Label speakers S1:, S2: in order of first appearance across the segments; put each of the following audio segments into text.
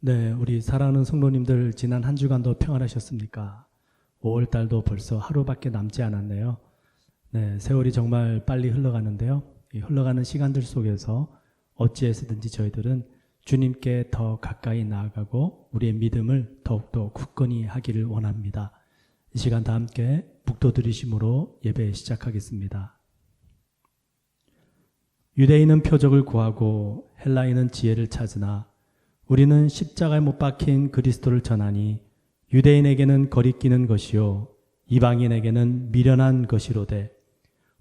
S1: 네, 우리 사랑하는 성도님들 지난 한 주간도 평안하셨습니까? 5월 달도 벌써 하루밖에 남지 않았네요. 네, 세월이 정말 빨리 흘러가는데요. 이 흘러가는 시간들 속에서 어찌해서든지 저희들은 주님께 더 가까이 나아가고 우리의 믿음을 더욱더 굳건히 하기를 원합니다. 이 시간 다 함께 묵도드리심으로 예배 시작하겠습니다. 유대인은 표적을 구하고 헬라인은 지혜를 찾으나 우리는 십자가에 못 박힌 그리스도를 전하니 유대인에게는 거리끼는 것이요 이방인에게는 미련한 것이로되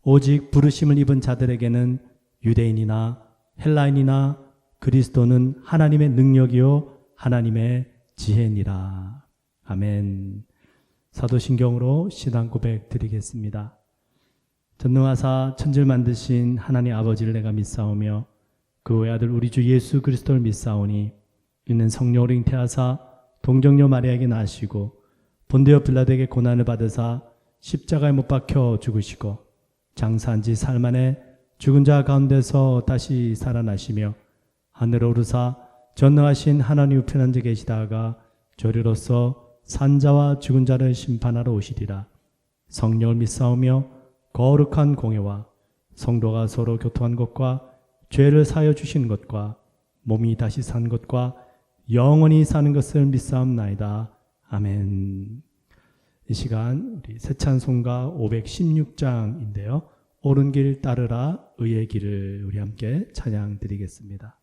S1: 오직 부르심을 입은 자들에게는 유대인이나 헬라인이나 그리스도는 하나님의 능력이요 하나님의 지혜니라. 아멘. 사도신경으로 신앙 고백 드리겠습니다. 전능하사 천지를 만드신 하나님 아버지를 내가 믿사오며 그 외아들 우리 주 예수 그리스도를 믿사오니 이는 성령으로 잉태하사 동정녀 마리아에게 나시고 본디오 빌라도에게 고난을 받으사 십자가에 못 박혀 죽으시고 장사한 지 사흘 만에 죽은 자 가운데서 다시 살아나시며 하늘에 오르사 전능하신 하나님 우편에 앉아 계시다가 저리로서 산자와 죽은 자를 심판하러 오시리라. 성령을 믿사오며 거룩한 공예와 성도가 서로 교통한 것과 죄를 사하여 주시는 것과 몸이 다시 산 것과 영원히 사는 것을 믿사옵나이다. 아멘. 이 시간 우리 새 찬송가 516장인데요. 옳은 길 따르라 의의 길을 우리 함께 찬양 드리겠습니다.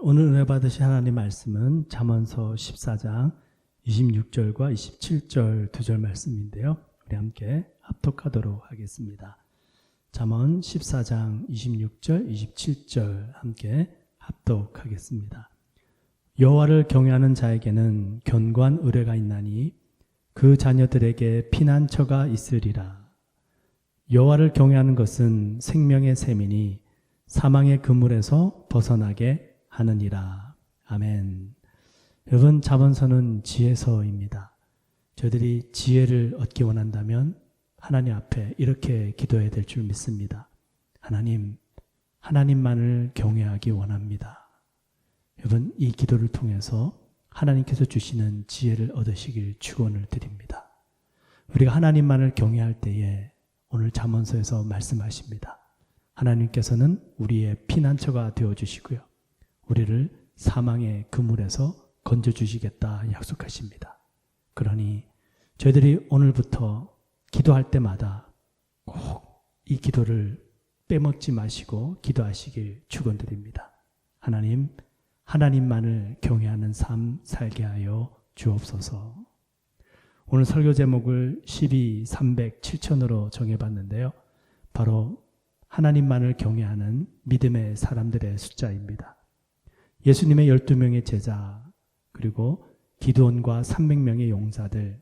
S1: 오늘 은혜 받으신 하나님 말씀은 잠언서 14장 26절과 27절 두 절 말씀인데요. 우리 함께 합독하도록 하겠습니다. 잠언 14장 26절, 27절 함께 합독하겠습니다. 여호와를 경외하는 자에게는 견고한 의뢰가 있나니 그 자녀들에게 피난처가 있으리라. 여호와를 경외하는 것은 생명의 셈이니 사망의 그물에서 벗어나게 하느니라. 아멘. 여러분, 잠언서는 지혜서입니다. 저희들이 지혜를 얻기 원한다면 하나님 앞에 이렇게 기도해야 될 줄 믿습니다. 하나님, 하나님만을 경외하기 원합니다. 여러분, 이 기도를 통해서 하나님께서 주시는 지혜를 얻으시길 축원을 드립니다. 우리가 하나님만을 경외할 때에 오늘 잠언서에서 말씀하십니다. 하나님께서는 우리의 피난처가 되어주시고요. 우리를 사망의 그물에서 건져주시겠다 약속하십니다. 그러니 저희들이 오늘부터 기도할 때마다 꼭 이 기도를 빼먹지 마시고 기도하시길 축원드립니다. 하나님, 하나님만을 경외하는 삶 살게 하여 주옵소서. 오늘 설교 제목을 12,307천으로 정해봤는데요. 바로 하나님만을 경외하는 믿음의 사람들의 숫자입니다. 예수님의 12명의 제자, 그리고 기드온과 300명의 용사들,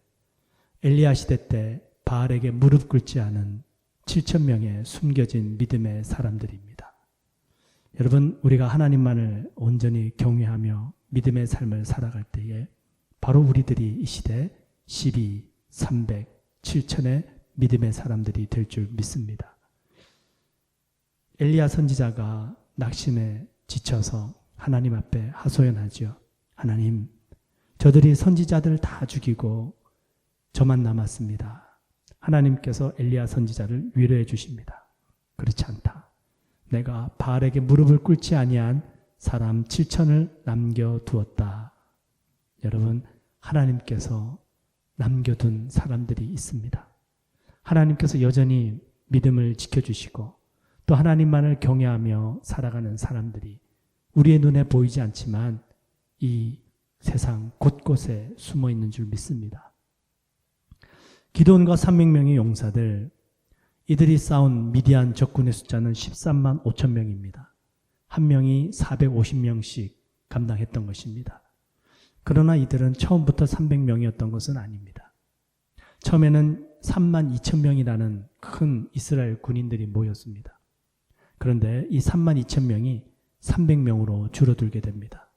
S1: 엘리야 시대 때 바알에게 무릎 꿇지 않은 7,000명의 숨겨진 믿음의 사람들입니다. 여러분, 우리가 하나님만을 온전히 경외하며 믿음의 삶을 살아갈 때에 바로 우리들이 이 시대 12, 300, 7천의 믿음의 사람들이 될 줄 믿습니다. 엘리야 선지자가 낙심에 지쳐서 하나님 앞에 하소연하죠. 하나님, 저들이 선지자들 다 죽이고 저만 남았습니다. 하나님께서 엘리야 선지자를 위로해 주십니다. 그렇지 않다. 내가 바알에게 무릎을 꿇지 아니한 사람 7천을 남겨두었다. 여러분, 하나님께서 남겨둔 사람들이 있습니다. 하나님께서 여전히 믿음을 지켜주시고 또 하나님만을 경외하며 살아가는 사람들이 우리의 눈에 보이지 않지만 이 세상 곳곳에 숨어 있는 줄 믿습니다. 기드온과 300명의 용사들, 이들이 싸운 미디안 적군의 숫자는 13만 5천 명입니다. 한 명이 450명씩 감당했던 것입니다. 그러나 이들은 처음부터 300명이었던 것은 아닙니다. 처음에는 3만 2천 명이라는 큰 이스라엘 군인들이 모였습니다. 그런데 이 3만 2천 명이 300명으로 줄어들게 됩니다.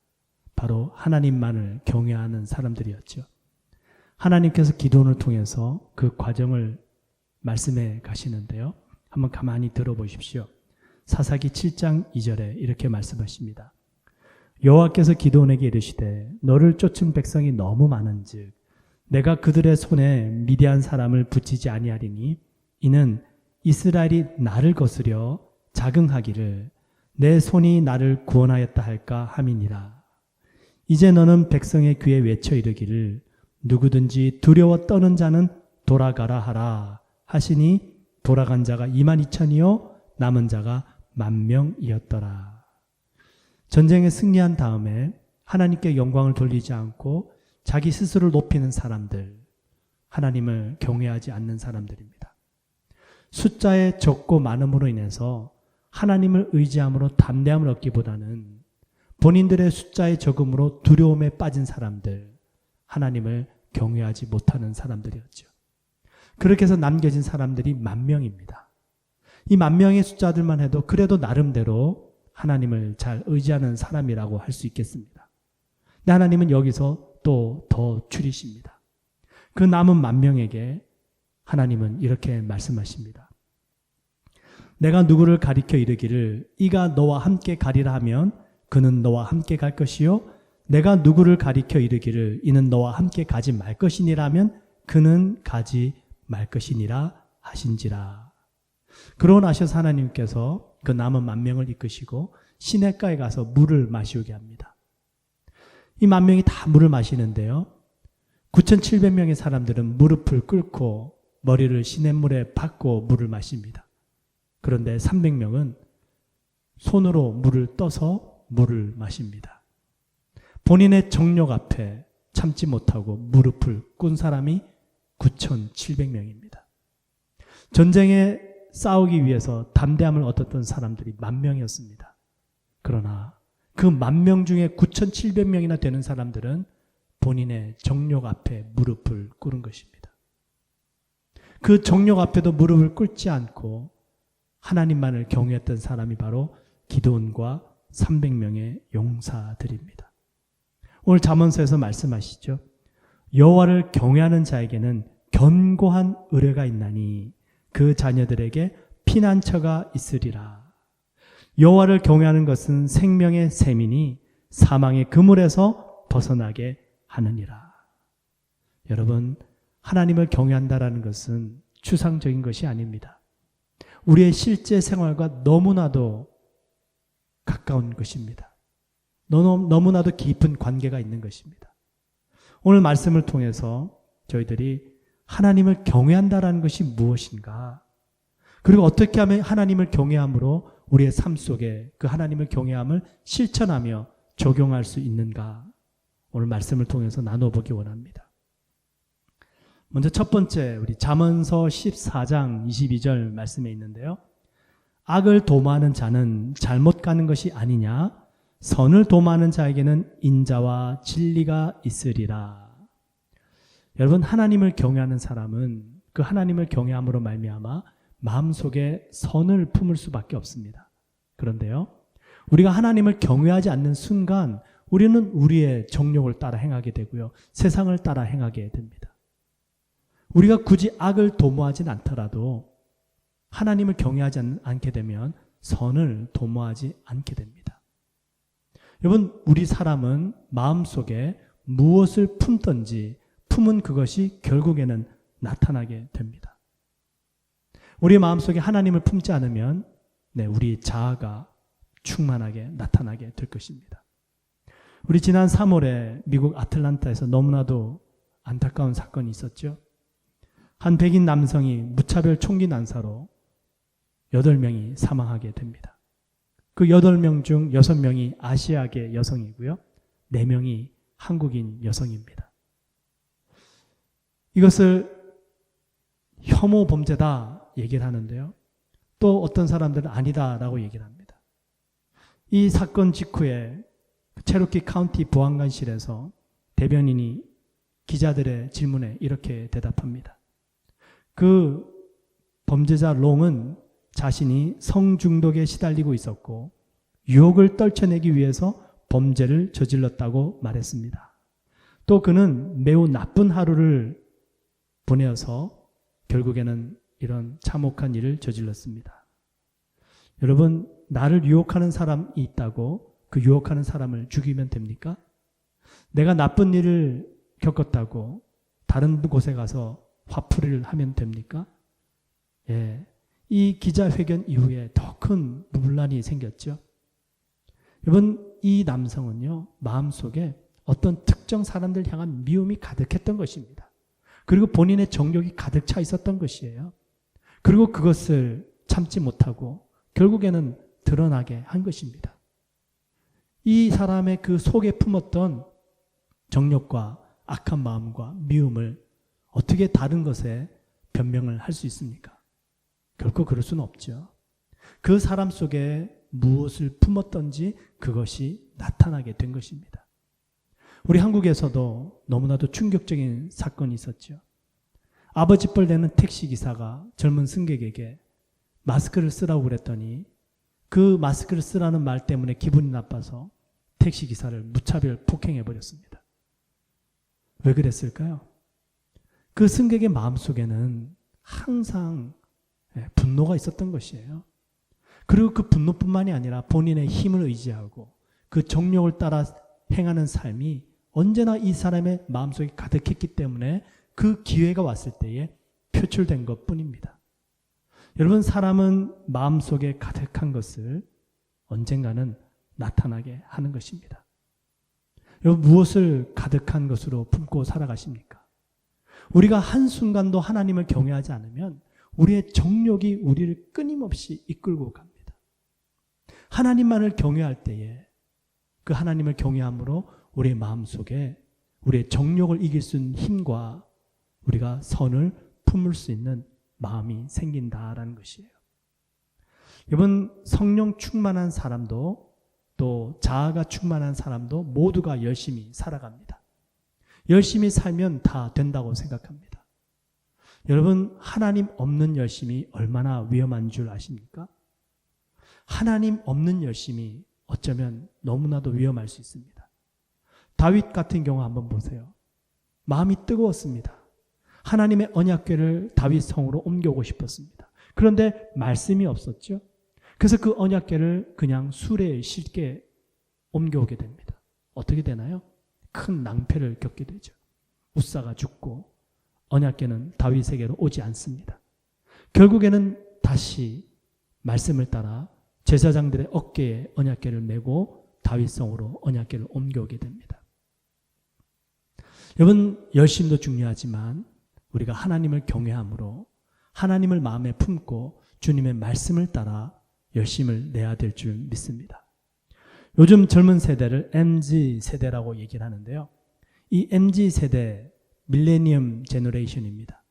S1: 바로 하나님만을 경외하는 사람들이었죠. 하나님께서 기도원을 통해서 그 과정을 말씀해 가시는데요. 한번 가만히 들어보십시오. 사사기 7장 2절에 이렇게 말씀하십니다. 여호와께서 기도원에게 이르시되 너를 쫓은 백성이 너무 많은즉 내가 그들의 손에 미디안 사람을 붙이지 아니하리니 이는 이스라엘이 나를 거스려 자긍하기를 내 손이 나를 구원하였다 할까 함이니라. 이제 너는 백성의 귀에 외쳐 이르기를 누구든지 두려워 떠는 자는 돌아가라 하라 하시니 돌아간 자가 22,000이요 남은 자가 10,000명이었더라. 전쟁에 승리한 다음에 하나님께 영광을 돌리지 않고 자기 스스로를 높이는 사람들, 하나님을 경외하지 않는 사람들입니다. 숫자의 적고 많음으로 인해서 하나님을 의지함으로 담대함을 얻기보다는 본인들의 숫자의 적음으로 두려움에 빠진 사람들, 하나님을 경외하지 못하는 사람들이었죠. 그렇게 해서 남겨진 사람들이 10,000명입니다. 이 10,000명의 숫자들만 해도 그래도 나름대로 하나님을 잘 의지하는 사람이라고 할 수 있겠습니다. 근데 하나님은 여기서 또 더 줄이십니다. 그 남은 10,000명에게 하나님은 이렇게 말씀하십니다. 내가 누구를 가리켜 이르기를 이가 너와 함께 가리라 하면 그는 너와 함께 갈 것이요 내가 누구를 가리켜 이르기를 이는 너와 함께 가지 말 것이니라 하면 그는 가지 말 것이니라 하신지라. 그러고 나셔서 하나님께서 그 남은 10,000명을 이끄시고 시냇가에 가서 물을 마시게 합니다. 이 10,000명이 다 물을 마시는데요. 9,700명의 사람들은 무릎을 꿇고 머리를 시냇물에 박고 물을 마십니다. 그런데 300명은 손으로 물을 떠서 물을 마십니다. 본인의 정욕 앞에, 참지 못하고 무릎을 꿇은 사람이 9,700명입니다. 전쟁에 싸우기 위해서 담대함을 얻었던 사람들이 10,000명이었습니다. 그러나 그 10,000명 중에 9,700명이나 되는 사람들은 본인의 정욕 앞에 무릎을 꿇은 것입니다. 그 정욕 앞에도 무릎을 꿇지 않고 하나님만을 경외했던 사람이 바로 기드온과 300명의 용사들입니다. 오늘 잠언서에서 말씀하시죠. 여호와를 경외하는 자에게는 견고한 의뢰가 있나니 그 자녀들에게 피난처가 있으리라. 여호와를 경외하는 것은 생명의 셈이니 사망의 그물에서 벗어나게 하느니라. 여러분, 하나님을 경외한다라는 것은 추상적인 것이 아닙니다. 우리의 실제 생활과 너무나도 가까운 것입니다. 너무나도 깊은 관계가 있는 것입니다. 오늘 말씀을 통해서 저희들이 하나님을 경외한다라는 것이 무엇인가? 그리고 어떻게 하면 하나님을 경외함으로 우리의 삶 속에 그 하나님을 경외함을 실천하며 적용할 수 있는가? 오늘 말씀을 통해서 나눠보기 원합니다. 먼저 첫 번째, 우리 잠언서 14장 22절 말씀에 있는데요. 악을 도모하는 자는 잘못 가는 것이 아니냐? 선을 도모하는 자에게는 인자와 진리가 있으리라. 여러분, 하나님을 경외하는 사람은 그 하나님을 경외함으로 말미암아 마음속에 선을 품을 수밖에 없습니다. 그런데요, 우리가 하나님을 경외하지 않는 순간 우리는 우리의 정욕을 따라 행하게 되고요, 세상을 따라 행하게 됩니다. 우리가 굳이 악을 도모하진 않더라도 하나님을 경외하지 않게 되면 선을 도모하지 않게 됩니다. 여러분, 우리 사람은 마음속에 무엇을 품든지 품은 그것이 결국에는 나타나게 됩니다. 우리 마음속에 하나님을 품지 않으면 우리 자아가 충만하게 나타나게 될 것입니다. 우리 지난 3월에 미국 아틀란타에서 너무나도 안타까운 사건이 있었죠. 한 백인 남성이 무차별 총기 난사로 8명이 사망하게 됩니다. 그 8명 중 6명이 아시아계 여성이고요. 4명이 한국인 여성입니다. 이것을 혐오 범죄다 얘기를 하는데요. 또 어떤 사람들은 아니다라고 얘기를 합니다. 이 사건 직후에 체로키 카운티 보안관실에서 대변인이 기자들의 질문에 이렇게 대답합니다. 그 범죄자 롱은 자신이 성중독에 시달리고 있었고 유혹을 떨쳐내기 위해서 범죄를 저질렀다고 말했습니다. 또 그는 매우 나쁜 하루를 보내어서 결국에는 이런 참혹한 일을 저질렀습니다. 여러분, 나를 유혹하는 사람이 있다고 그 유혹하는 사람을 죽이면 됩니까? 내가 나쁜 일을 겪었다고 다른 곳에 가서 화풀이를 하면 됩니까? 예. 이 기자회견 이후에 더 큰 분란이 생겼죠. 여러분, 이 남성은요, 마음속에 어떤 특정 사람들 향한 미움이 가득했던 것입니다. 그리고 본인의 정욕이 가득 차 있었던 것이에요. 그리고 그것을 참지 못하고 결국에는 드러나게 한 것입니다. 이 사람의 그 속에 품었던 정욕과 악한 마음과 미움을 어떻게 다른 것에 변명을 할 수 있습니까? 결코 그럴 수는 없죠. 그 사람 속에 무엇을 품었던지 그것이 나타나게 된 것입니다. 우리 한국에서도 너무나도 충격적인 사건이 있었죠. 아버지 뻘 되는 택시기사가 젊은 승객에게 마스크를 쓰라고 그랬더니 그 마스크를 쓰라는 말 때문에 기분이 나빠서 택시기사를 무차별 폭행해버렸습니다. 왜 그랬을까요? 그 승객의 마음속에는 항상 분노가 있었던 것이에요. 그리고 그 분노뿐만이 아니라 본인의 힘을 의지하고 그 정욕을 따라 행하는 삶이 언제나 이 사람의 마음속에 가득했기 때문에 그 기회가 왔을 때에 표출된 것뿐입니다. 여러분, 사람은 마음속에 가득한 것을 언젠가는 나타나게 하는 것입니다. 여러분, 무엇을 가득한 것으로 품고 살아가십니까? 우리가 한순간도 하나님을 경외하지 않으면 우리의 정욕이 우리를 끊임없이 이끌고 갑니다. 하나님만을 경외할 때에 그 하나님을 경외함으로 우리의 마음속에 우리의 정욕을 이길 수 있는 힘과 우리가 선을 품을 수 있는 마음이 생긴다라는 것이에요. 여러분, 성령 충만한 사람도 또 자아가 충만한 사람도 모두가 열심히 살아갑니다. 열심히 살면 다 된다고 생각합니다. 여러분, 하나님 없는 열심이 얼마나 위험한 줄 아십니까? 하나님 없는 열심이 어쩌면 너무나도 위험할 수 있습니다. 다윗 같은 경우 한번 보세요. 마음이 뜨거웠습니다. 하나님의 언약궤를 다윗 성으로 옮겨오고 싶었습니다. 그런데 말씀이 없었죠. 그래서 그 언약궤를 그냥 수레에 실게 옮겨오게 됩니다. 어떻게 되나요? 큰 낭패를 겪게 되죠. 웃사가 죽고 언약궤는 다윗에게로 오지 않습니다. 결국에는 다시 말씀을 따라 제사장들의 어깨에 언약궤를 메고 다윗성으로 언약궤를 옮겨오게 됩니다. 여러분, 열심도 중요하지만 우리가 하나님을 경외함으로 하나님을 마음에 품고 주님의 말씀을 따라 열심을 내야 될 줄 믿습니다. 요즘 젊은 세대를 MZ세대라고 얘기를 하는데요. 이 MZ세대, 밀레니엄 제너레이션입니다.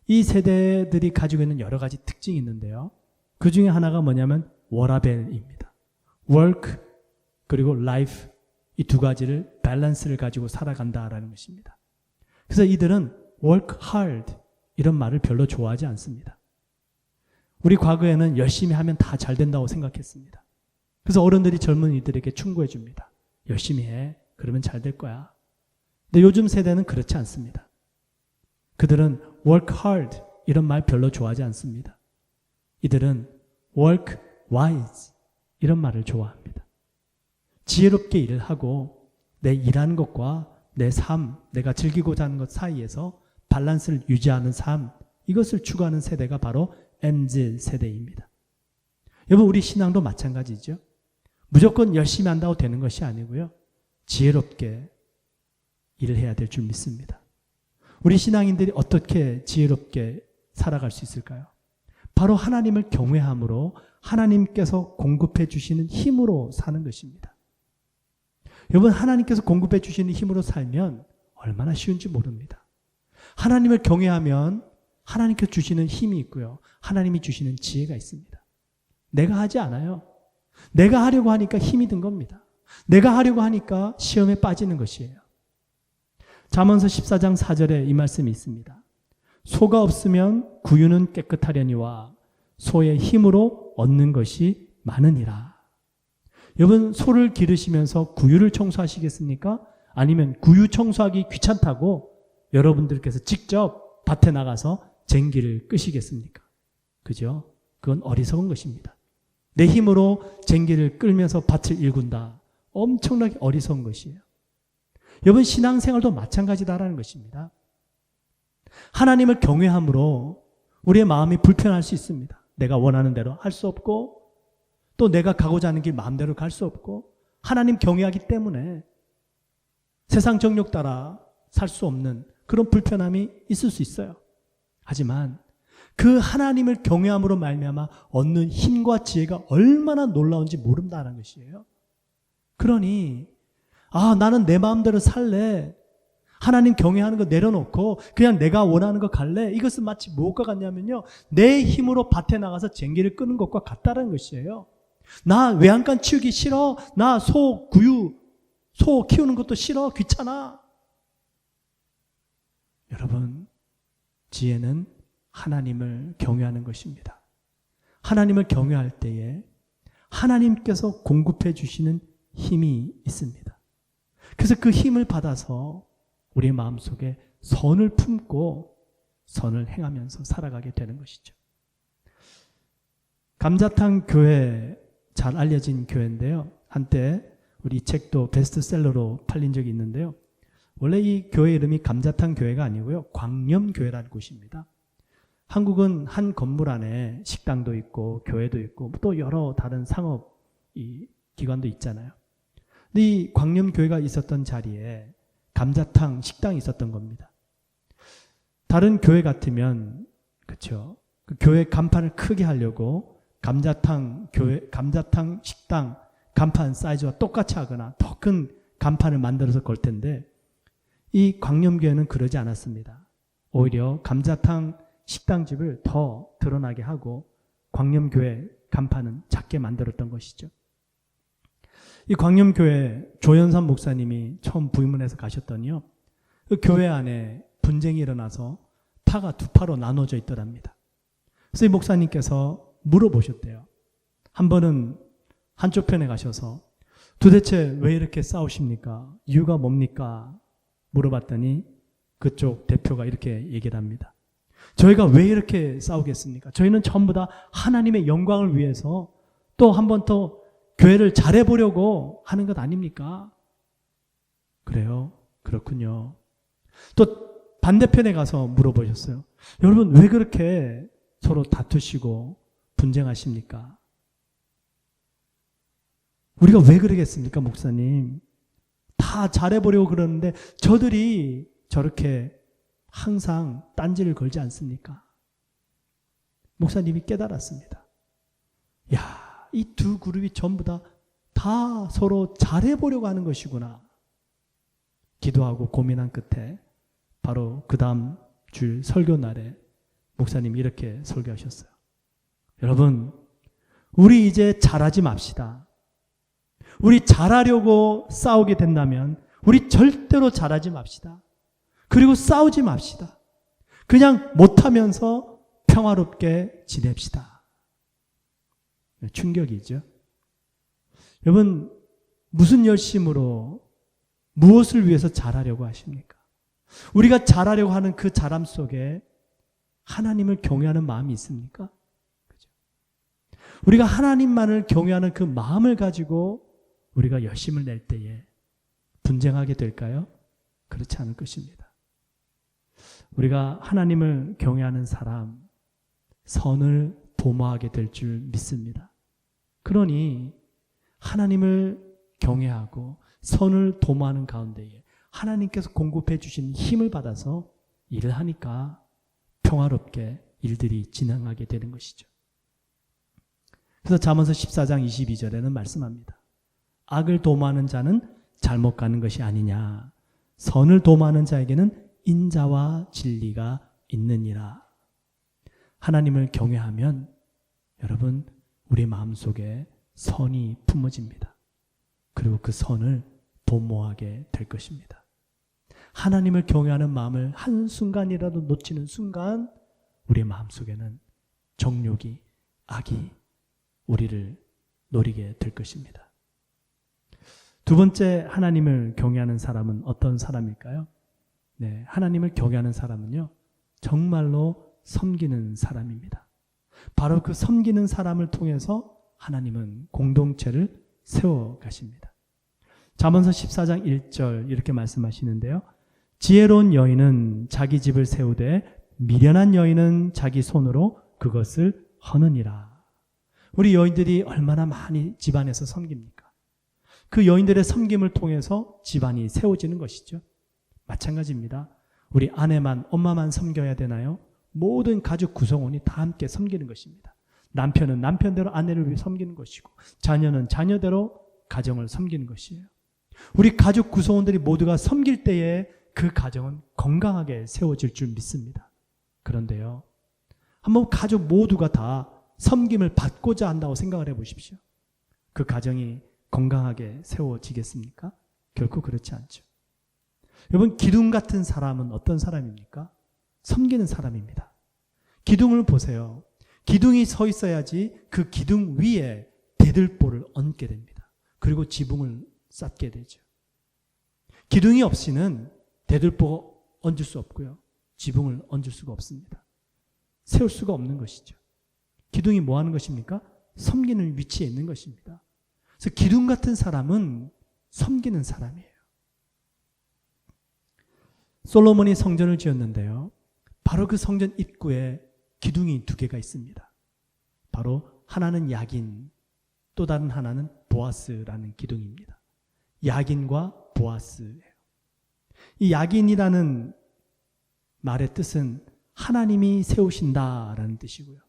S1: 이 세대들이 가지고 있는 여러 가지 특징이 있는데요. 그 중에 하나가 뭐냐면 워라밸입니다. work 그리고 life, 이 두 가지를 밸런스를 가지고 살아간다라는 것입니다. 그래서 이들은 work hard 이런 말을 별로 좋아하지 않습니다. 우리 과거에는 열심히 하면 다 잘 된다고 생각했습니다. 그래서 어른들이 젊은이들에게 충고해 줍니다. 열심히 해. 그러면 잘 될 거야. 근데 요즘 세대는 그렇지 않습니다. 그들은 work hard 이런 말 별로 좋아하지 않습니다. 이들은 work wise 이런 말을 좋아합니다. 지혜롭게 일을 하고 내 일하는 것과 내 삶, 내가 즐기고자 하는 것 사이에서 밸런스를 유지하는 삶, 이것을 추구하는 세대가 바로 MZ 세대입니다. 여러분, 우리 신앙도 마찬가지죠. 무조건 열심히 한다고 되는 것이 아니고요. 지혜롭게 일을 해야 될 줄 믿습니다. 우리 신앙인들이 어떻게 지혜롭게 살아갈 수 있을까요? 바로 하나님을 경외함으로 하나님께서 공급해 주시는 힘으로 사는 것입니다. 여러분, 하나님께서 공급해 주시는 힘으로 살면 얼마나 쉬운지 모릅니다. 하나님을 경외하면 하나님께서 주시는 힘이 있고요. 하나님이 주시는 지혜가 있습니다. 내가 하지 않아요. 내가 하려고 하니까 힘이 든 겁니다. 내가 하려고 하니까 시험에 빠지는 것이에요. 잠언서 14장 4절에 이 말씀이 있습니다. 소가 없으면 구유는 깨끗하려니와 소의 힘으로 얻는 것이 많으니라. 여러분, 소를 기르시면서 구유를 청소하시겠습니까? 아니면 구유 청소하기 귀찮다고 여러분들께서 직접 밭에 나가서 쟁기를 끄시겠습니까? 그죠? 그건 어리석은 것입니다. 내 힘으로 쟁기를 끌면서 밭을 일군다. 엄청나게 어리석은 것이에요. 여러분, 신앙생활도 마찬가지다라는 것입니다. 하나님을 경외함으로 우리의 마음이 불편할 수 있습니다. 내가 원하는 대로 할 수 없고 또 내가 가고자 하는 길 마음대로 갈 수 없고 하나님 경외하기 때문에 세상 정욕 따라 살 수 없는 그런 불편함이 있을 수 있어요. 하지만 그 하나님을 경외함으로 말미암아 얻는 힘과 지혜가 얼마나 놀라운지 모른다는 것이에요. 그러니 나는 내 마음대로 살래. 하나님 경외하는 거 내려놓고 그냥 내가 원하는 거 갈래. 이것은 마치 무엇과 같냐면요, 내 힘으로 밭에 나가서 쟁기를 끄는 것과 같다는 것이에요. 나 외양간 치우기 싫어. 나 소 키우는 것도 싫어. 귀찮아. 여러분, 지혜는 하나님을 경외하는 것입니다. 하나님을 경외할 때에 하나님께서 공급해 주시는 힘이 있습니다. 그래서 그 힘을 받아서 우리의 마음속에 선을 품고 선을 행하면서 살아가게 되는 것이죠. 감자탕 교회, 잘 알려진 교회인데요. 한때 우리 책도 베스트셀러로 팔린 적이 있는데요. 원래 이 교회 이름이 감자탕 교회가 아니고요, 광염교회라는 곳입니다. 한국은 한 건물 안에 식당도 있고 교회도 있고 또 여러 다른 상업 기관도 있잖아요. 근데 이 광염교회가 있었던 자리에 감자탕 식당이 있었던 겁니다. 다른 교회 같으면, 그렇죠, 그 교회 간판을 크게 하려고 감자탕 식당 간판 사이즈와 똑같이 하거나 더 큰 간판을 만들어서 걸 텐데, 이 광염교회는 그러지 않았습니다. 오히려 감자탕 식당집을 더 드러나게 하고 광염교회 간판은 작게 만들었던 것이죠. 이 광염교회 조연산 목사님이 처음 부임해서 가셨더니요, 그 교회 안에 분쟁이 일어나서 파가 두 파로 나눠져 있더랍니다. 그래서 이 목사님께서 물어보셨대요. 한 번은 한쪽 편에 가셔서 도대체 왜 이렇게 싸우십니까? 이유가 뭡니까? 물어봤더니 그쪽 대표가 이렇게 얘기를 합니다. 저희가 왜 이렇게 싸우겠습니까? 저희는 전부 다 하나님의 영광을 위해서 또 한 번 더 교회를 잘해보려고 하는 것 아닙니까? 그래요? 그렇군요. 또 반대편에 가서 물어보셨어요. 여러분 왜 그렇게 서로 다투시고 분쟁하십니까? 우리가 왜 그러겠습니까, 목사님? 다 잘해보려고 그러는데 저들이 저렇게 항상 딴지를 걸지 않습니까? 목사님이 깨달았습니다. 야, 이 두 그룹이 전부 다 서로 잘해보려고 하는 것이구나. 기도하고 고민한 끝에 바로 그 다음 줄 설교 날에 목사님이 이렇게 설교하셨어요. 여러분, 우리 이제 잘하지 맙시다. 우리 잘하려고 싸우게 된다면 우리 절대로 잘하지 맙시다. 그리고 싸우지 맙시다. 그냥 못하면서 평화롭게 지냅시다. 충격이죠. 여러분, 무슨 열심으로 무엇을 위해서 잘하려고 하십니까? 우리가 잘하려고 하는 그 잘함 속에 하나님을 경외하는 마음이 있습니까? 그죠? 우리가 하나님만을 경외하는 그 마음을 가지고 우리가 열심을 낼 때에 분쟁하게 될까요? 그렇지 않을 것입니다. 우리가 하나님을 경외하는 사람, 선을 도모하게 될 줄 믿습니다. 그러니 하나님을 경외하고 선을 도모하는 가운데에 하나님께서 공급해 주신 힘을 받아서 일을 하니까 평화롭게 일들이 진행하게 되는 것이죠. 그래서 잠언서 14장 22절에는 말씀합니다. 악을 도모하는 자는 잘못 가는 것이 아니냐. 선을 도모하는 자에게는 인자와 진리가 있느니라. 하나님을 경외하면 여러분 우리 마음속에 선이 품어집니다. 그리고 그 선을 도모하게 될 것입니다. 하나님을 경외하는 마음을 한순간이라도 놓치는 순간 우리 마음속에는 정욕이, 악이 우리를 노리게 될 것입니다. 두 번째, 하나님을 경외하는 사람은 어떤 사람일까요? 네, 하나님을 경외하는 사람은요, 정말로 섬기는 사람입니다. 바로 그 섬기는 사람을 통해서 하나님은 공동체를 세워 가십니다. 잠언서 14장 1절 이렇게 말씀하시는데요. 지혜로운 여인은 자기 집을 세우되 미련한 여인은 자기 손으로 그것을 허느니라. 우리 여인들이 얼마나 많이 집안에서 섬깁니까? 그 여인들의 섬김을 통해서 집안이 세워지는 것이죠. 마찬가지입니다. 우리 아내만, 엄마만 섬겨야 되나요? 모든 가족 구성원이 다 함께 섬기는 것입니다. 남편은 남편대로 아내를 위해 섬기는 것이고 자녀는 자녀대로 가정을 섬기는 것이에요. 우리 가족 구성원들이 모두가 섬길 때에 그 가정은 건강하게 세워질 줄 믿습니다. 그런데요, 한번 가족 모두가 다 섬김을 받고자 한다고 생각을 해보십시오. 그 가정이 건강하게 세워지겠습니까? 결코 그렇지 않죠. 여러분, 기둥 같은 사람은 어떤 사람입니까? 섬기는 사람입니다. 기둥을 보세요. 기둥이 서 있어야지 그 기둥 위에 대들보를 얹게 됩니다. 그리고 지붕을 쌓게 되죠. 기둥이 없이는 대들보 얹을 수 없고요. 지붕을 얹을 수가 없습니다. 세울 수가 없는 것이죠. 기둥이 뭐 하는 것입니까? 섬기는 위치에 있는 것입니다. 그래서 기둥 같은 사람은 섬기는 사람이에요. 솔로몬이 성전을 지었는데요. 바로 그 성전 입구에 기둥이 두 개가 있습니다. 바로 하나는 야긴, 또 다른 하나는 보아스라는 기둥입니다. 야긴과 보아스예요. 이 야긴이라는 말의 뜻은 하나님이 세우신다라는 뜻이고요.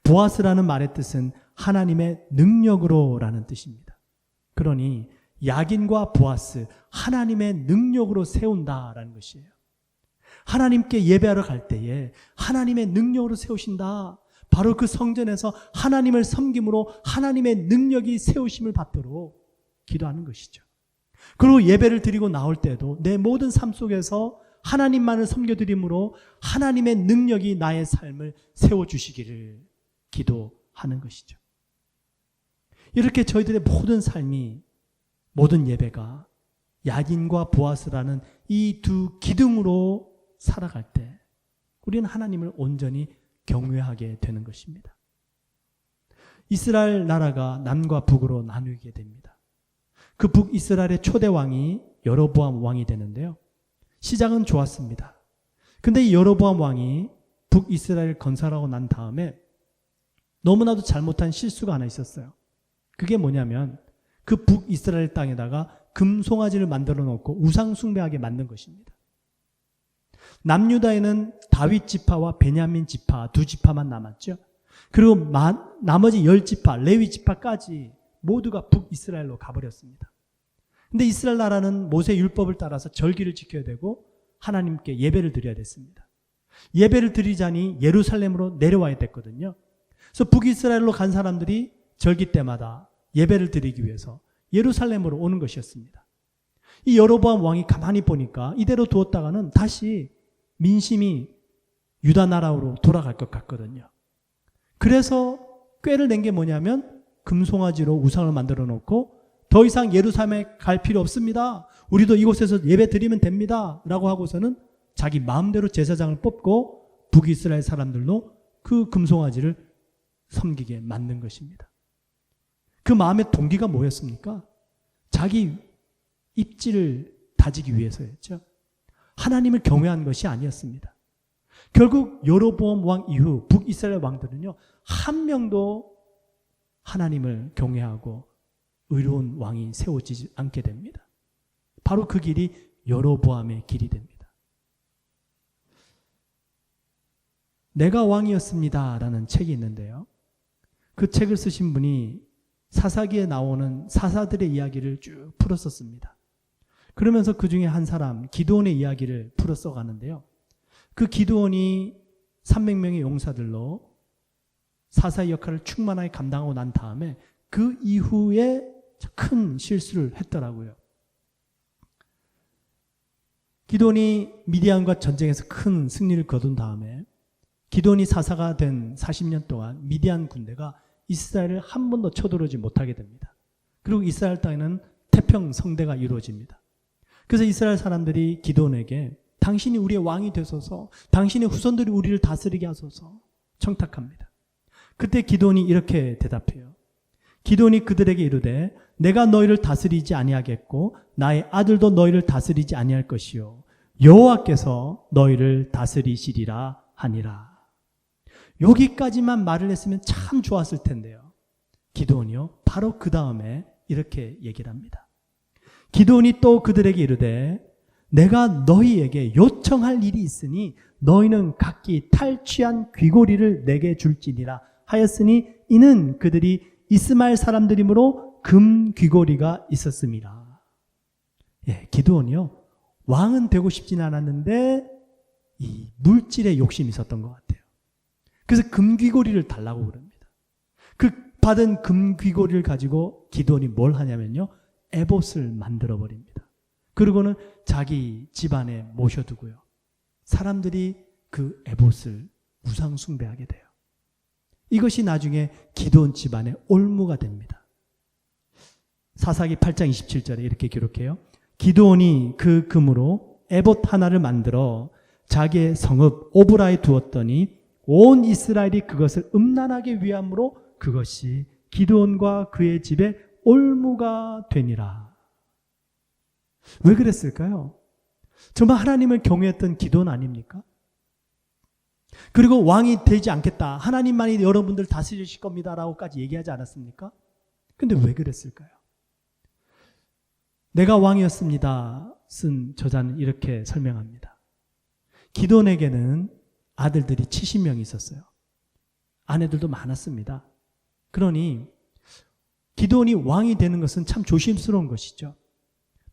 S1: 보아스라는 말의 뜻은 하나님의 능력으로라는 뜻입니다. 그러니 야긴과 보아스, 하나님의 능력으로 세운다라는 것이에요. 하나님께 예배하러 갈 때에 하나님의 능력으로 세우신다. 바로 그 성전에서 하나님을 섬김으로 하나님의 능력이 세우심을 받도록 기도하는 것이죠. 그리고 예배를 드리고 나올 때도 내 모든 삶 속에서 하나님만을 섬겨드림으로 하나님의 능력이 나의 삶을 세워주시기를 기도하는 것이죠. 이렇게 저희들의 모든 삶이, 모든 예배가 야긴과 보아스라는 이 두 기둥으로 살아갈 때 우리는 하나님을 온전히 경외하게 되는 것입니다. 이스라엘 나라가 남과 북으로 나누게 됩니다. 그 북이스라엘의 초대 왕이 여로보암 왕이 되는데요. 시작은 좋았습니다. 근데 이 여로보암 왕이 북이스라엘을 건설하고 난 다음에 너무나도 잘못한 실수가 하나 있었어요. 그게 뭐냐면 그 북이스라엘 땅에다가 금송아지를 만들어 놓고 우상 숭배하게 만든 것입니다. 남유다에는 다윗 지파와 베냐민 지파 두 지파만 남았죠. 그리고 나머지 10지파, 레위 지파까지 모두가 북이스라엘로 가버렸습니다. 근데 이스라엘 나라는 모세 율법을 따라서 절기를 지켜야 되고 하나님께 예배를 드려야 됐습니다. 예배를 드리자니 예루살렘으로 내려와야 됐거든요. 그래서 북이스라엘로 간 사람들이 절기 때마다 예배를 드리기 위해서 예루살렘으로 오는 것이었습니다. 이 여로보암 왕이 가만히 보니까 이대로 두었다가는 다시 민심이 유다 나라로 돌아갈 것 같거든요. 그래서 꾀를 낸 게 뭐냐면 금송아지로 우상을 만들어 놓고 더 이상 예루살렘에 갈 필요 없습니다. 우리도 이곳에서 예배 드리면 됩니다. 라고 하고서는 자기 마음대로 제사장을 뽑고 북이스라엘 사람들로 그 금송아지를 섬기게 만든 것입니다. 그 마음의 동기가 뭐였습니까? 자기 입지를 다지기 위해서였죠. 하나님을 경외한 것이 아니었습니다. 결국 여로보암 왕 이후 북이스라엘 왕들은요, 한 명도 하나님을 경외하고 의로운 왕이 세워지지 않게 됩니다. 바로 그 길이 여로보암의 길이 됩니다. 내가 왕이었습니다 라는 책이 있는데요. 그 책을 쓰신 분이 사사기에 나오는 사사들의 이야기를 쭉 풀었었습니다. 그러면서 그 중에 한 사람 기드온의 이야기를 풀어 써가는데요. 그 기드온이 300명의 용사들로 사사의 역할을 충만하게 감당하고 난 다음에 그 이후에 큰 실수를 했더라고요. 기드온이 미디안과 전쟁에서 큰 승리를 거둔 다음에 기드온이 사사가 된 40년 동안 미디안 군대가 이스라엘을 한 번도 쳐들어오지 못하게 됩니다. 그리고 이스라엘 땅에는 태평성대가 이루어집니다. 그래서 이스라엘 사람들이 기드온에게 당신이 우리의 왕이 되소서, 당신의 후손들이 우리를 다스리게 하소서 청탁합니다. 그때 기드온이 이렇게 대답해요. 기드온이 그들에게 이르되 내가 너희를 다스리지 아니하겠고 나의 아들도 너희를 다스리지 아니할 것이요 여호와께서 너희를 다스리시리라 하니라. 여기까지만 말을 했으면 참 좋았을 텐데요. 기드온이요, 바로 그 다음에 이렇게 얘기를 합니다. 기드온이 또 그들에게 이르되 내가 너희에게 요청할 일이 있으니 너희는 각기 탈취한 귀고리를 내게 줄지니라 하였으니 이는 그들이 이스마엘 사람들이므로 금 귀고리가 있었습니다. 예, 기드온이요, 왕은 되고 싶진 않았는데 이 물질에 욕심이 있었던 것 같아요. 그래서 금귀고리를 달라고 그럽니다. 그 받은 금귀고리를 가지고 기드온이 뭘 하냐면요, 에봇을 만들어 버립니다. 그리고는 자기 집안에 모셔두고요, 사람들이 그 에봇을 우상 숭배하게 돼요. 이것이 나중에 기드온 집안의 올무가 됩니다. 사사기 8장 27절에 이렇게 기록해요. 기드온이 그 금으로 에봇 하나를 만들어 자기의 성읍 오브라에 두었더니 온 이스라엘이 그것을 음란하게 위함으로 그것이 기드온과 그의 집에 올무가 되니라. 왜 그랬을까요? 정말 하나님을 경외했던 기드온 아닙니까? 그리고 왕이 되지 않겠다, 하나님만이 여러분들 다스리실 겁니다 라고까지 얘기하지 않았습니까? 근데 왜 그랬을까요? 내가 왕이었습니다 쓴 저자는 이렇게 설명합니다. 기드온에게는 아들들이 70명이 있었어요. 아내들도 많았습니다. 그러니 기드온이 왕이 되는 것은 참 조심스러운 것이죠.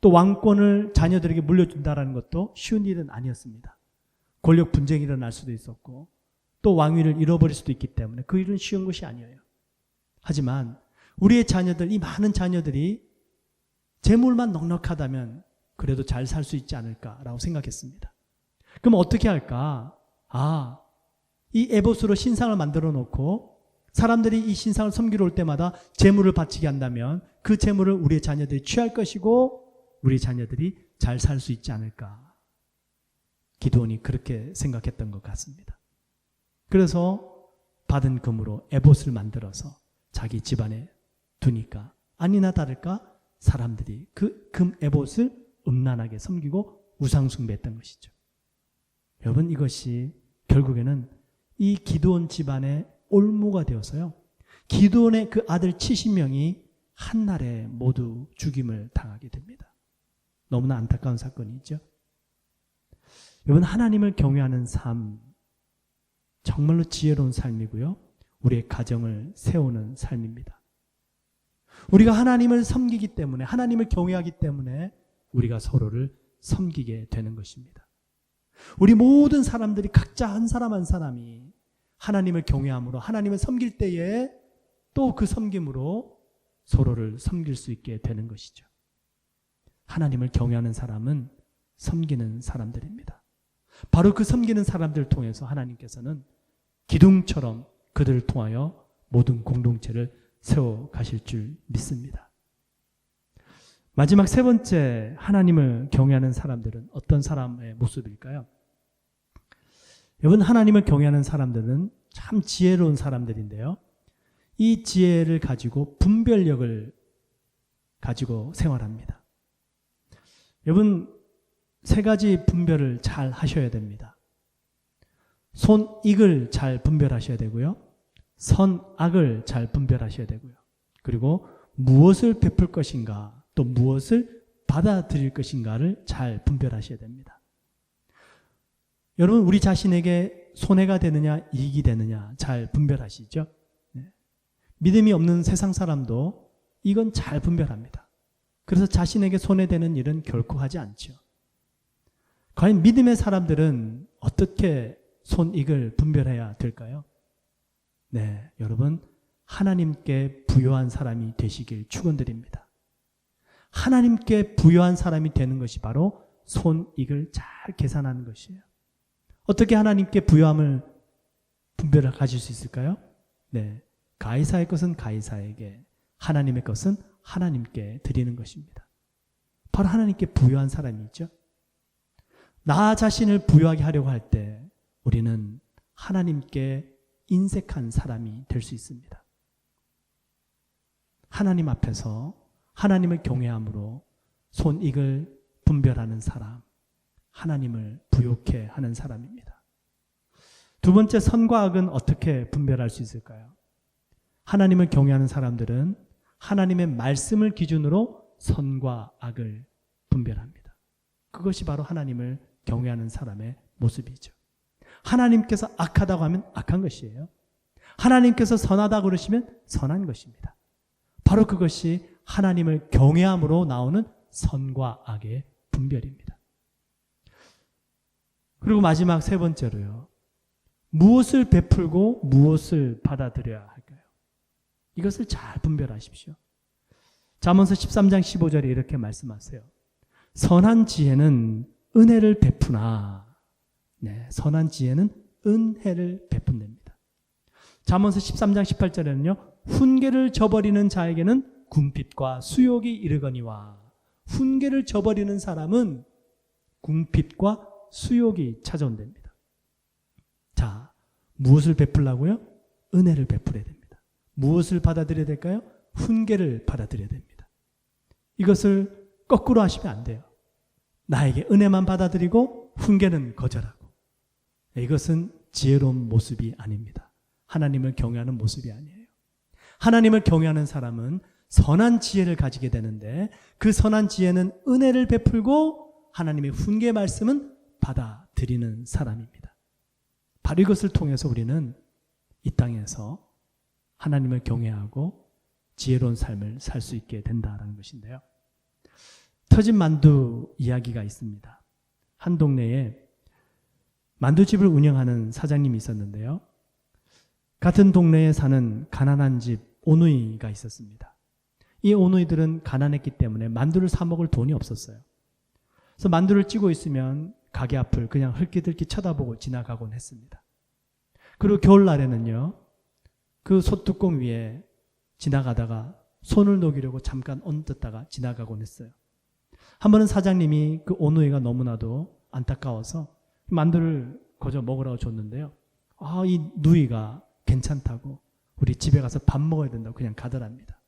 S1: 또 왕권을 자녀들에게 물려준다는 것도 쉬운 일은 아니었습니다. 권력 분쟁이 일어날 수도 있었고 또 왕위를 잃어버릴 수도 있기 때문에 그 일은 쉬운 것이 아니에요. 하지만 우리의 자녀들, 이 많은 자녀들이 재물만 넉넉하다면 그래도 잘 살 수 있지 않을까라고 생각했습니다. 그럼 어떻게 할까? 이 에봇으로 신상을 만들어 놓고 사람들이 이 신상을 섬기러 올 때마다 재물을 바치게 한다면 그 재물을 우리의 자녀들이 취할 것이고 우리 자녀들이 잘 살 수 있지 않을까. 기드온이 그렇게 생각했던 것 같습니다. 그래서 받은 금으로 에봇을 만들어서 자기 집안에 두니까 아니나 다를까 사람들이 그 금 에봇을 음란하게 섬기고 우상숭배했던 것이죠. 여러분, 이것이 결국에는 이 기드온 집안의 올무가 되어서요, 기드온의 그 아들 70명이 한날에 모두 죽임을 당하게 됩니다. 너무나 안타까운 사건이죠. 여러분, 하나님을 경외하는 삶, 정말로 지혜로운 삶이고요, 우리의 가정을 세우는 삶입니다. 우리가 하나님을 섬기기 때문에, 하나님을 경외하기 때문에 우리가 서로를 섬기게 되는 것입니다. 우리 모든 사람들이 각자 한 사람 한 사람이 하나님을 경외함으로 하나님을 섬길 때에 또 그 섬김으로 서로를 섬길 수 있게 되는 것이죠. 하나님을 경외하는 사람은 섬기는 사람들입니다. 바로 그 섬기는 사람들을 통해서 하나님께서는 기둥처럼 그들을 통하여 모든 공동체를 세워 가실 줄 믿습니다. 마지막 세 번째, 하나님을 경외하는 사람들은 어떤 사람의 모습일까요? 여러분, 하나님을 경외하는 사람들은 참 지혜로운 사람들인데요, 이 지혜를 가지고 분별력을 가지고 생활합니다. 여러분, 세 가지 분별을 잘 하셔야 됩니다. 손익을 잘 분별하셔야 되고요, 선악을 잘 분별하셔야 되고요, 그리고 무엇을 베풀 것인가 또 무엇을 받아들일 것인가를 잘 분별하셔야 됩니다. 여러분, 우리 자신에게 손해가 되느냐 이익이 되느냐 잘 분별하시죠? 네. 믿음이 없는 세상 사람도 이건 잘 분별합니다. 그래서 자신에게 손해되는 일은 결코 하지 않죠. 과연 믿음의 사람들은 어떻게 손익을 분별해야 될까요? 네, 여러분, 하나님께 부요한 사람이 되시길 축원드립니다. 하나님께 부요한 사람이 되는 것이 바로 손익을 잘 계산하는 것이에요. 어떻게 하나님께 부요함을 분별을 가질 수 있을까요? 네, 가이사의 것은 가이사에게, 하나님의 것은 하나님께 드리는 것입니다. 바로 하나님께 부요한 사람이죠. 나 자신을 부요하게 하려고 할 때 우리는 하나님께 인색한 사람이 될 수 있습니다. 하나님 앞에서 하나님을 경외함으로 손익을 분별하는 사람, 하나님을 부요케 하는 사람입니다. 두 번째, 선과 악은 어떻게 분별할 수 있을까요? 하나님을 경외하는 사람들은 하나님의 말씀을 기준으로 선과 악을 분별합니다. 그것이 바로 하나님을 경외하는 사람의 모습이죠. 하나님께서 악하다고 하면 악한 것이에요. 하나님께서 선하다고 그러시면 선한 것입니다. 바로 그것이 하나님을 경외함으로 나오는 선과 악의 분별입니다. 그리고 마지막 세 번째로요, 무엇을 베풀고 무엇을 받아들여야 할까요? 이것을 잘 분별하십시오. 잠언서 13장 15절에 이렇게 말씀하세요. 선한 지혜는 은혜를 베푸나, 네, 선한 지혜는 은혜를 베푼답니다. 잠언서 13장 18절에는요, 훈계를 저버리는 자에게는 궁핍과 수욕이 이르거니와, 훈계를 저버리는 사람은 궁핍과 수욕이 찾아온답니다. 자, 무엇을 베풀라고요? 은혜를 베풀어야 됩니다. 무엇을 받아들여야 될까요? 훈계를 받아들여야 됩니다. 이것을 거꾸로 하시면 안 돼요. 나에게 은혜만 받아들이고 훈계는 거절하고. 이것은 지혜로운 모습이 아닙니다. 하나님을 경외하는 모습이 아니에요. 하나님을 경외하는 사람은 선한 지혜를 가지게 되는데 그 선한 지혜는 은혜를 베풀고 하나님의 훈계 말씀은 받아들이는 사람입니다. 바로 이것을 통해서 우리는 이 땅에서 하나님을 경외하고 지혜로운 삶을 살 수 있게 된다라는 것인데요. 터진 만두 이야기가 있습니다. 한 동네에 만두집을 운영하는 사장님이 있었는데요. 같은 동네에 사는 가난한 집 오누이가 있었습니다. 이 오누이들은 가난했기 때문에 만두를 사 먹을 돈이 없었어요. 그래서 만두를 찌고 있으면 가게 앞을 그냥 흘낏흘낏 쳐다보고 지나가곤 했습니다. 그리고 겨울날에는요, 그 솥뚜껑 위에 지나가다가 손을 녹이려고 잠깐 얹었다가 지나가곤 했어요. 한 번은 사장님이 그 오누이가 너무나도 안타까워서 만두를 거저 먹으라고 줬는데요. 이 누이가 괜찮다고 우리 집에 가서 밥 먹어야 된다고 그냥 가더랍니다.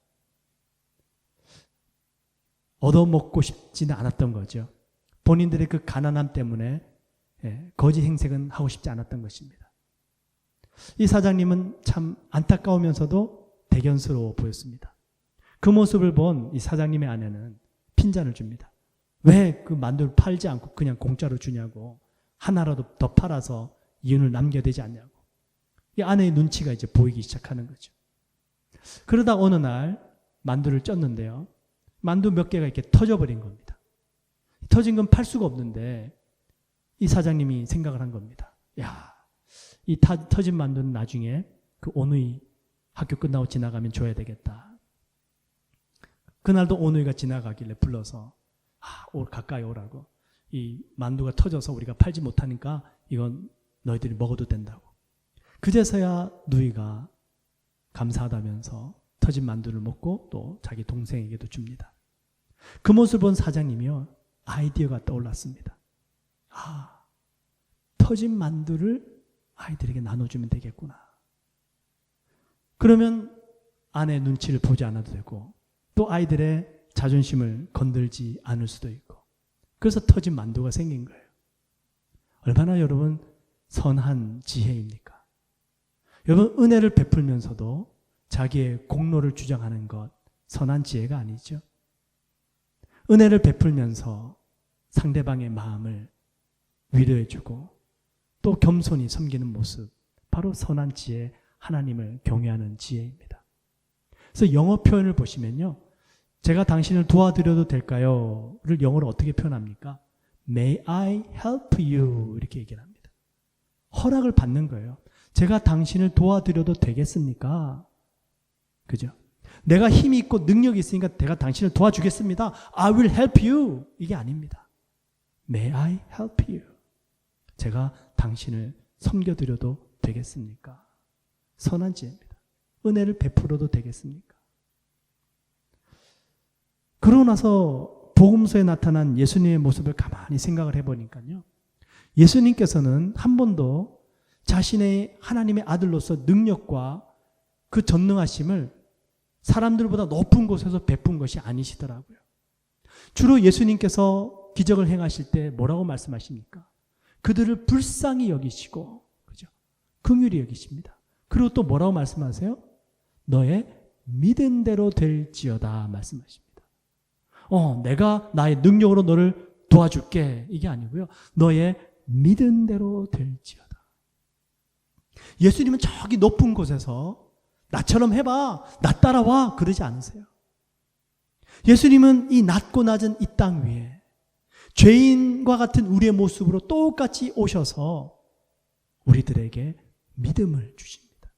S1: 얻어먹고 싶지는 않았던 거죠. 본인들의 그 가난함 때문에 거지 행색은 하고 싶지 않았던 것입니다. 이 사장님은 참 안타까우면서도 대견스러워 보였습니다. 그 모습을 본 이 사장님의 아내는 핀잔을 줍니다. 왜 그 만두를 팔지 않고 그냥 공짜로 주냐고, 하나라도 더 팔아서 이윤을 남겨야 되지 않냐고. 이 아내의 눈치가 이제 보이기 시작하는 거죠. 그러다 어느 날 만두를 쪘는데요. 만두 몇 개가 이렇게 터져버린 겁니다. 터진 건 팔 수가 없는데 이 사장님이 생각을 한 겁니다. 이 터진 만두는 나중에 그 오누이 학교 끝나고 지나가면 줘야 되겠다. 그날도 오누이가 지나가길래 불러서 가까이 오라고. 이 만두가 터져서 우리가 팔지 못하니까 이건 너희들이 먹어도 된다고. 그제서야 누이가 감사하다면서 터진 만두를 먹고 또 자기 동생에게도 줍니다. 그 모습을 본 사장님이요, 아이디어가 떠올랐습니다. 터진 만두를 아이들에게 나눠주면 되겠구나. 그러면 아내 눈치를 보지 않아도 되고 또 아이들의 자존심을 건들지 않을 수도 있고, 그래서 터진 만두가 생긴 거예요. 얼마나 여러분 선한 지혜입니까? 여러분, 은혜를 베풀면서도 자기의 공로를 주장하는 것 선한 지혜가 아니죠. 은혜를 베풀면서 상대방의 마음을 위로해주고 또 겸손히 섬기는 모습, 바로 선한 지혜, 하나님을 경외하는 지혜입니다. 그래서 영어 표현을 보시면요, 제가 당신을 도와드려도 될까요? 를 영어로 어떻게 표현합니까? May I help you? 이렇게 얘기를 합니다. 허락을 받는 거예요. 제가 당신을 도와드려도 되겠습니까? 그죠? 내가 힘이 있고 능력이 있으니까 내가 당신을 도와주겠습니다. I will help you. 이게 아닙니다. May I help you? 제가 당신을 섬겨드려도 되겠습니까? 선한 지혜입니다. 은혜를 베풀어도 되겠습니까? 그러고 나서 복음서에 나타난 예수님의 모습을 가만히 생각을 해보니까요, 예수님께서는 한 번도 자신의 하나님의 아들로서 능력과 그 전능하심을 사람들보다 높은 곳에서 베푼 것이 아니시더라고요. 주로 예수님께서 기적을 행하실 때 뭐라고 말씀하십니까? 그들을 불쌍히 여기시고, 그죠? 긍휼히 여기십니다. 그리고 또 뭐라고 말씀하세요? 너의 믿은 대로 될지어다 말씀하십니다. 내가 나의 능력으로 너를 도와줄게, 이게 아니고요, 너의 믿은 대로 될지어다. 예수님은 저기 높은 곳에서 나처럼 해봐, 나 따라와, 그러지 않으세요. 예수님은 이 낮고 낮은 이 땅 위에 죄인과 같은 우리의 모습으로 똑같이 오셔서 우리들에게 믿음을 주십니다.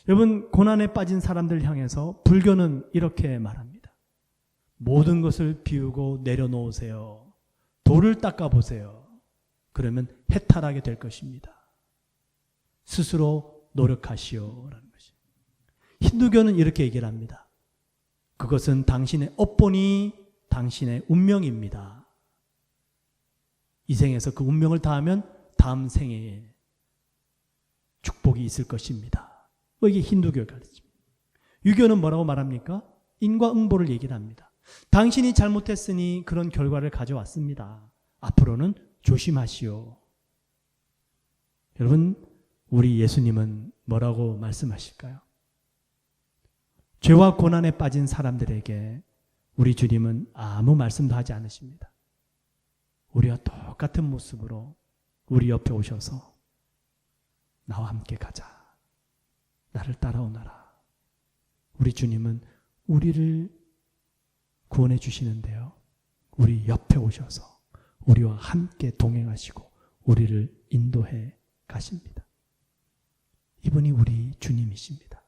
S1: 여러분, 고난에 빠진 사람들 향해서 불교는 이렇게 말합니다. 모든 것을 비우고 내려놓으세요. 돌을 닦아보세요. 그러면 해탈하게 될 것입니다. 스스로 노력하시오라는 것이. 힌두교는 이렇게 얘기를 합니다. 그것은 당신의 업보니 당신의 운명입니다. 이 생에서 그 운명을 다하면 다음 생에 축복이 있을 것입니다. 이게 힌두교의 가르침입니다. 유교는 뭐라고 말합니까? 인과응보를 얘기를 합니다. 당신이 잘못했으니 그런 결과를 가져왔습니다. 앞으로는 조심하시오. 여러분, 우리 예수님은 뭐라고 말씀하실까요? 죄와 고난에 빠진 사람들에게 우리 주님은 아무 말씀도 하지 않으십니다. 우리와 똑같은 모습으로 우리 옆에 오셔서 나와 함께 가자. 나를 따라오너라. 우리 주님은 우리를 구원해 주시는데요. 우리 옆에 오셔서 우리와 함께 동행하시고 우리를 인도해 가십니다. 이분이 우리 주님이십니다.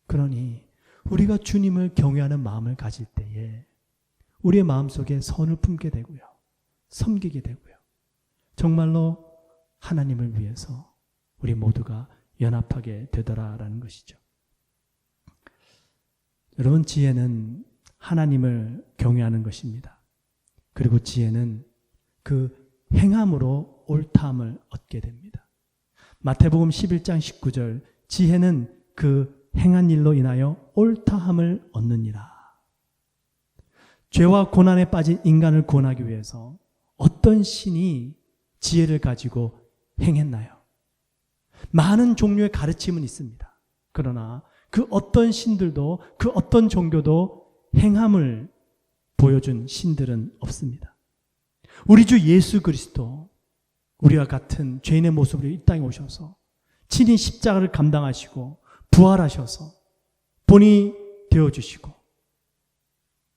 S1: 그러니 우리가 주님을 경외하는 마음을 가질 때에 우리의 마음속에 선을 품게 되고요. 섬기게 되고요. 정말로 하나님을 위해서 우리 모두가 연합하게 되더라라는 것이죠. 여러분, 지혜는 하나님을 경외하는 것입니다. 그리고 지혜는 그 행함으로 옳다함을 얻게 됩니다. 마태복음 11장 19절, 지혜는 그 행한 일로 인하여 옳다함을 얻느니라. 죄와 고난에 빠진 인간을 구원하기 위해서 어떤 신이 지혜를 가지고 행했나요? 많은 종류의 가르침은 있습니다. 그러나 그 어떤 신들도, 그 어떤 종교도 행함을 보여준 신들은 없습니다. 우리 주 예수 그리스도, 우리와 같은 죄인의 모습으로 이 땅에 오셔서 친히 십자가를 감당하시고 부활하셔서 본이 되어주시고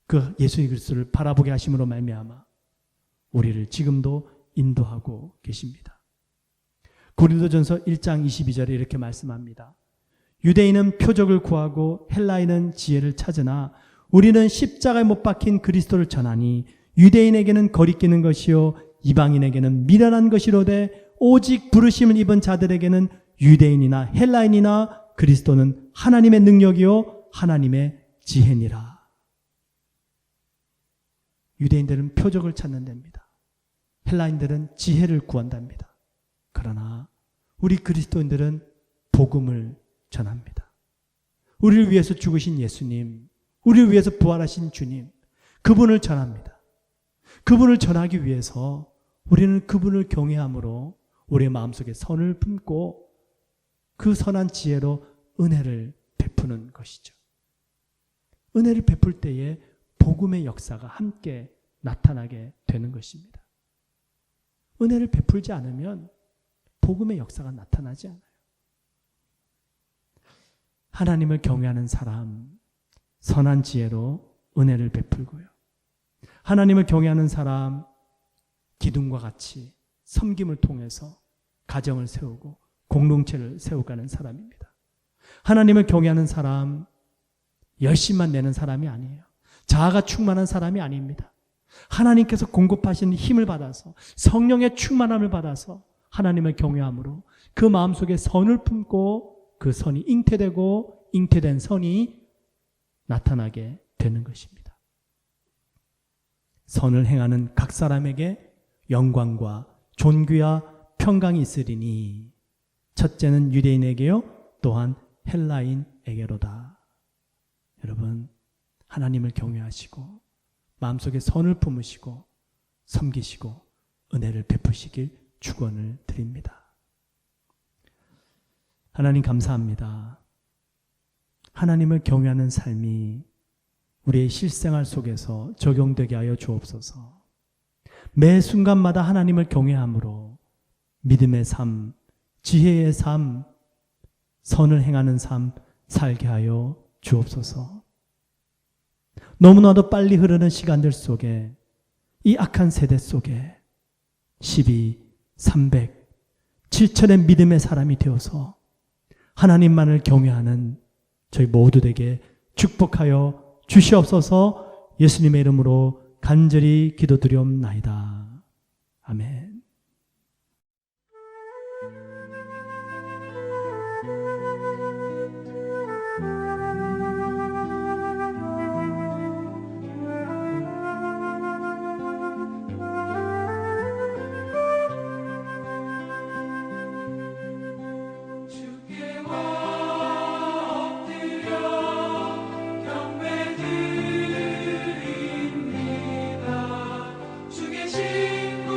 S1: 그 예수 그리스도를 바라보게 하심으로 말미암아 우리를 지금도 인도하고 계십니다. 고린도전서 1장 22절에 이렇게 말씀합니다. 유대인은 표적을 구하고 헬라인은 지혜를 찾으나 우리는 십자가에 못 박힌 그리스도를 전하니 유대인에게는 거리끼는 것이요 이방인에게는 미련한 것이로되 오직 부르심을 입은 자들에게는 유대인이나 헬라인이나 그리스도는 하나님의 능력이요 하나님의 지혜니라. 유대인들은 표적을 찾는답니다. 헬라인들은 지혜를 구한답니다. 그러나 우리 그리스도인들은 복음을 전합니다. 우리를 위해서 죽으신 예수님, 우리를 위해서 부활하신 주님, 그분을 전합니다. 그분을 전하기 위해서 우리는 그분을 경외함으로 우리의 마음속에 선을 품고 그 선한 지혜로 은혜를 베푸는 것이죠. 은혜를 베풀 때에 복음의 역사가 함께 나타나게 되는 것입니다. 은혜를 베풀지 않으면 복음의 역사가 나타나지 않아요. 하나님을 경외하는 사람, 선한 지혜로 은혜를 베풀고요. 하나님을 경외하는 사람, 기둥과 같이 섬김을 통해서 가정을 세우고 공동체를 세워가는 사람입니다. 하나님을 경외하는 사람, 열심만 내는 사람이 아니에요. 자아가 충만한 사람이 아닙니다. 하나님께서 공급하시는 힘을 받아서 성령의 충만함을 받아서 하나님을 경외함으로 그 마음속에 선을 품고 그 선이 잉태되고 잉태된 선이 나타나게 되는 것입니다. 선을 행하는 각 사람에게 영광과 존귀와 평강이 있으리니 첫째는 유대인에게요 또한 헬라인에게로다. 여러분, 하나님을 경외하시고 마음속에 선을 품으시고 섬기시고 은혜를 베푸시길 축원을 드립니다. 하나님 감사합니다. 하나님을 경외하는 삶이 우리의 실생활 속에서 적용되게 하여 주옵소서. 매 순간마다 하나님을 경외함으로 믿음의 삶, 지혜의 삶, 선을 행하는 삶 살게 하여 주옵소서. 너무나도 빨리 흐르는 시간들 속에 이 악한 세대 속에 12, 300, 7천의 믿음의 사람이 되어서 하나님만을 경외하는 저희 모두 되게 축복하여 주시옵소서. 예수님의 이름으로 간절히 기도드리옵나이다. 아멘.
S2: 주의 신고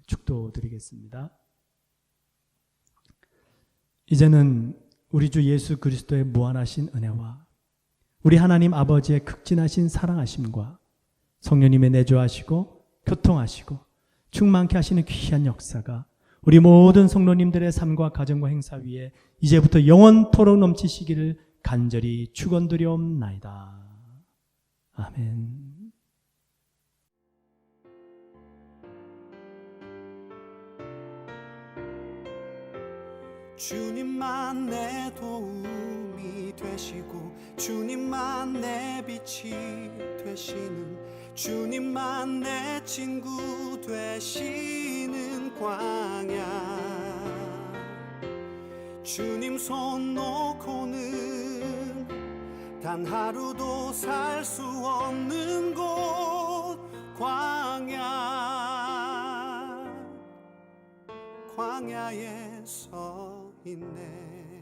S1: 축도드리겠습니다. 이제는 우리 주 예수 그리스도의 무한하신 은혜와 우리 하나님 아버지의 극진하신 사랑하심과 성령님의 내주하시고 교통하시고 충만케 하시는 귀한 역사가 우리 모든 성도님들의 삶과 가정과 행사 위에 이제부터 영원토록 넘치시기를 간절히 축원드리옵나이다. 아멘.
S2: 주님만 내 도움이 되시고 주님만 내 빛이 되시는 주님만 내 친구 되시는 광야 주님 손 놓고는 단 하루도 살 수 없는 곳 광야에 서 있네